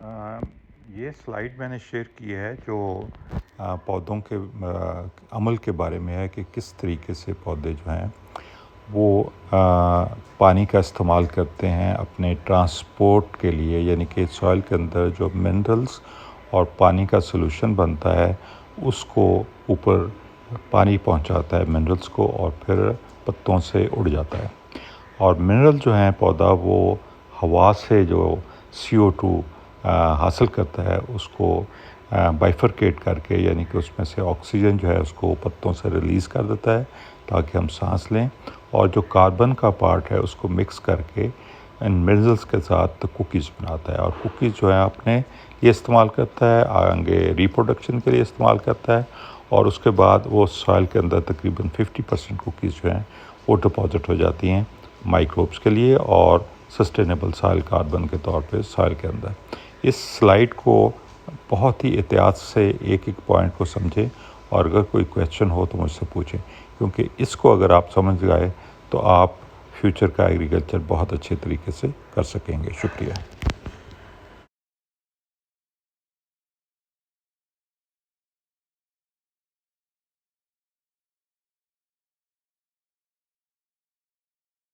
अ, ये स्लाइड मैंने शेयर की है जो पौधों के अमल के बारे में है कि किस तरीके से पौधे जो हैं वो पानी का इस्तेमाल करते हैं अपने ट्रांसपोर्ट के लिए, यानी कि सॉइल के अंदर जो मिनरल्स और पानी का सॉल्यूशन बनता है उसको ऊपर पानी पहुंचाता है मिनरल्स को और फिर पत्तों से उड़ जाता है। और मिनरल जो हैं पौधा वो हवा से जो CO2 हासिल करता है उसको बाइफरकेट करके, यानी कि उसमें से ऑक्सीजन जो है उसको पत्तों से रिलीज़ कर देता है ताकि हम सांस लें, और जो कार्बन का पार्ट है उसको मिक्स करके इन मिनरल्स के साथ कुकीज़ बनाता है। और कुकीज़ जो है अपने लिए इस्तेमाल करता है, आगे रिप्रोडक्शन के लिए इस्तेमाल करता है, और उसके बाद वो सॉइल के अंदर तकरीबन 50% कुकीज़ जो हैं वो डिपॉजिट हो जाती हैं माइक्रोब्स के लिए और सस्टेनेबल सॉइल कार्बन के तौर पे सॉइल के अंदर। इस स्लाइड को बहुत ही एहतियात से एक एक पॉइंट को समझें, और अगर कोई क्वेश्चन हो तो मुझसे पूछें, क्योंकि इसको अगर आप समझ गए तो आप फ्यूचर का एग्रीकल्चर बहुत अच्छे तरीके से कर सकेंगे। शुक्रिया।